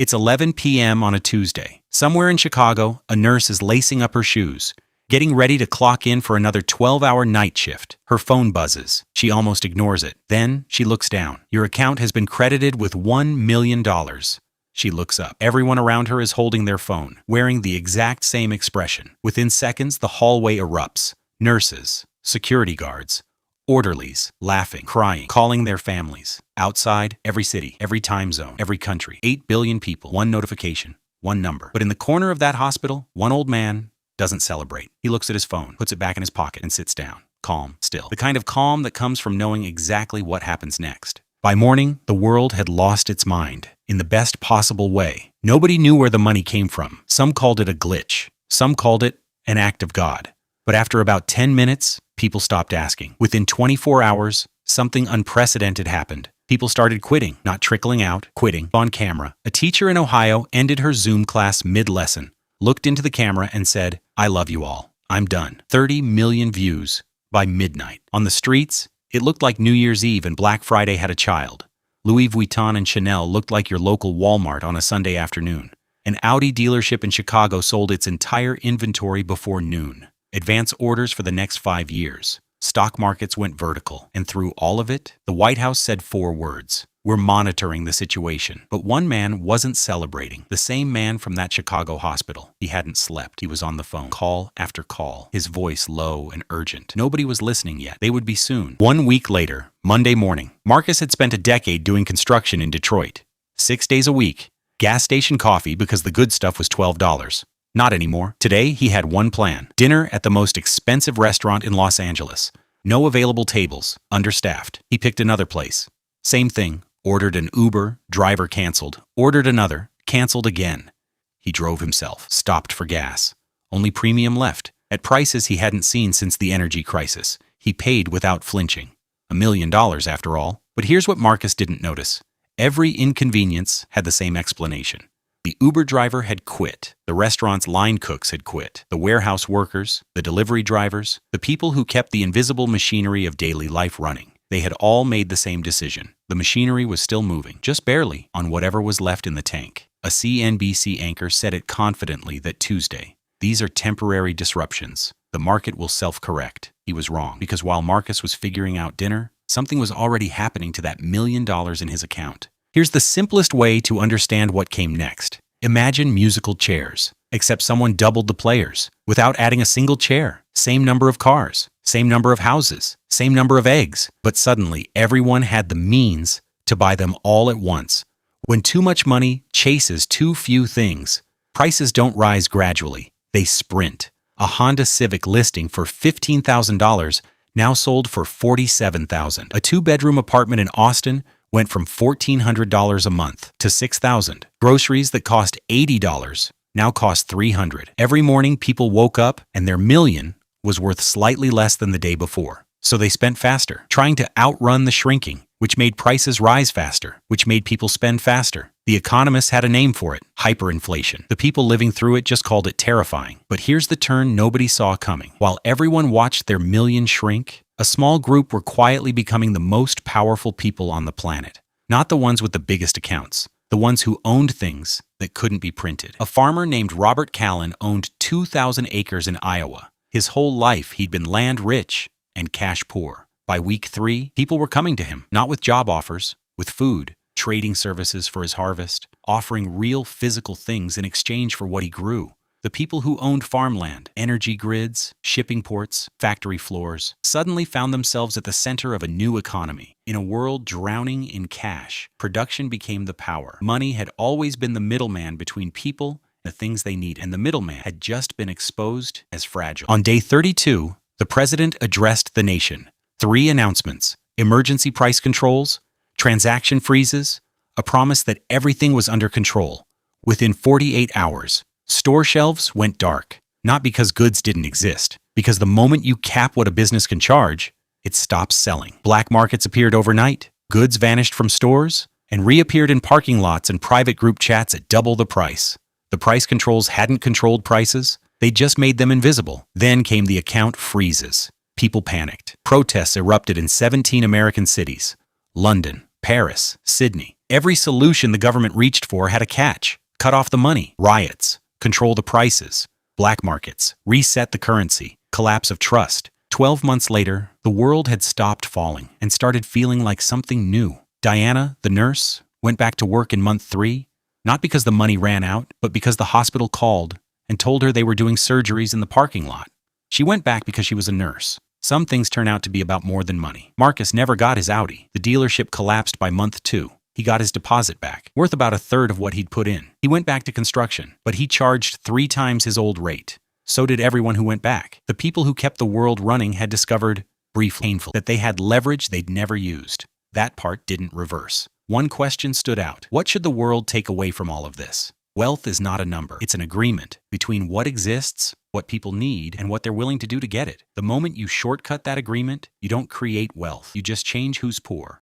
It's 11 p.m. on a Tuesday. Somewhere in Chicago, a nurse is lacing up her shoes, getting ready to clock in for another 12-hour night shift. Her phone buzzes. She almost ignores it. Then she looks down. Your account has been credited with $1 million. She looks up. Everyone around her is holding their phone, wearing the exact same expression. Within seconds, the hallway erupts. Nurses, security guards, orderlies, laughing, crying, calling their families. Outside, every city, every time zone, every country. 8 billion people, one notification, one number. But in the corner of that hospital, one old man doesn't celebrate. He looks at his phone, puts it back in his pocket, and sits down. Calm, still. The kind of calm that comes from knowing exactly what happens next. By morning, the world had lost its mind, in the best possible way. Nobody knew where the money came from. Some called it a glitch. Some called it an act of God. But after about 10 minutes, people stopped asking. Within 24 hours, something unprecedented happened. People started quitting, not trickling out, quitting, on camera. A teacher in Ohio ended her Zoom class mid-lesson, looked into the camera and said, "I love you all. I'm done." 30 million views by midnight. On the streets, it looked like New Year's Eve and Black Friday had a child. Louis Vuitton and Chanel looked like your local Walmart on a Sunday afternoon. An Audi dealership in Chicago sold its entire inventory before noon. Advance orders for the next 5 years. Stock markets went vertical. And through all of it, the White House said 4 words. We're monitoring the situation. But one man wasn't celebrating. The same man from that Chicago hospital. He hadn't slept. He was on the phone. Call after call. His voice low and urgent. Nobody was listening yet. They would be soon. 1 week later, Monday morning, Marcus had spent a decade doing construction in Detroit. 6 days a week. Gas station coffee because the good stuff was $12. Not anymore. Today, he had one plan. Dinner at the most expensive restaurant in Los Angeles. No available tables. Understaffed. He picked another place. Same thing. Ordered an Uber. Driver canceled. Ordered another. Canceled again. He drove himself. Stopped for gas. Only premium left. At prices he hadn't seen since the energy crisis. He paid without flinching. $1 million after all. But here's what Marcus didn't notice. Every inconvenience had the same explanation. The Uber driver had quit. The restaurant's line cooks had quit. The warehouse workers, the delivery drivers, the people who kept the invisible machinery of daily life running. They had all made the same decision. The machinery was still moving, just barely, on whatever was left in the tank. A CNBC anchor said it confidently that Tuesday, "These are temporary disruptions. The market will self-correct." He was wrong, because while Marcus was figuring out dinner, something was already happening to that $1 million in his account. Here's the simplest way to understand what came next. Imagine musical chairs, except someone doubled the players without adding a single chair. Same number of cars, same number of houses, same number of eggs. But suddenly, everyone had the means to buy them all at once. When too much money chases too few things, prices don't rise gradually. They sprint. A Honda Civic listing for $15,000 now sold for $47,000. A 2-bedroom apartment in Austin went from $1,400 a month to $6,000. Groceries that cost $80 now cost $300. Every morning, people woke up and their million was worth slightly less than the day before. So they spent faster, trying to outrun the shrinking, which made prices rise faster, which made people spend faster. The economists had a name for it, hyperinflation. The people living through it just called it terrifying. But here's the turn nobody saw coming. While everyone watched their million shrink, a small group were quietly becoming the most powerful people on the planet. Not the ones with the biggest accounts, the ones who owned things that couldn't be printed. A farmer named Robert Callen owned 2,000 acres in Iowa. His whole life he'd been land rich and cash poor. By week 3, people were coming to him, not with job offers, with food, trading services for his harvest, offering real physical things in exchange for what he grew. The people who owned farmland, energy grids, shipping ports, factory floors, suddenly found themselves at the center of a new economy. In a world drowning in cash, production became the power. Money had always been the middleman between people and the things they needed, and the middleman had just been exposed as fragile. On day 32, the president addressed the nation. 3 announcements: emergency price controls, transaction freezes, a promise that everything was under control. Within 48 hours, store shelves went dark, not because goods didn't exist, because the moment you cap what a business can charge, it stops selling. Black markets appeared overnight, goods vanished from stores, and reappeared in parking lots and private group chats at double the price. The price controls hadn't controlled prices, they just made them invisible. Then came the account freezes. People panicked. Protests erupted in 17 American cities: London, Paris, Sydney. Every solution the government reached for had a catch. Cut off the money, riots, control the prices, black markets, reset the currency, collapse of trust. 12 months later, the world had stopped falling and started feeling like something new. Diana, the nurse, went back to work in month 3, not because the money ran out, but because the hospital called and told her they were doing surgeries in the parking lot. She went back because she was a nurse. Some things turn out to be about more than money. Marcus never got his Audi. The dealership collapsed by month 2. He got his deposit back, worth about a third of what he'd put in. He went back to construction, but he charged 3 times his old rate. So did everyone who went back. The people who kept the world running had discovered, briefly painful, that they had leverage they'd never used. That part didn't reverse. One question stood out. What should the world take away from all of this? Wealth is not a number. It's an agreement between what exists, what people need, and what they're willing to do to get it. The moment you shortcut that agreement, you don't create wealth. You just change who's poor.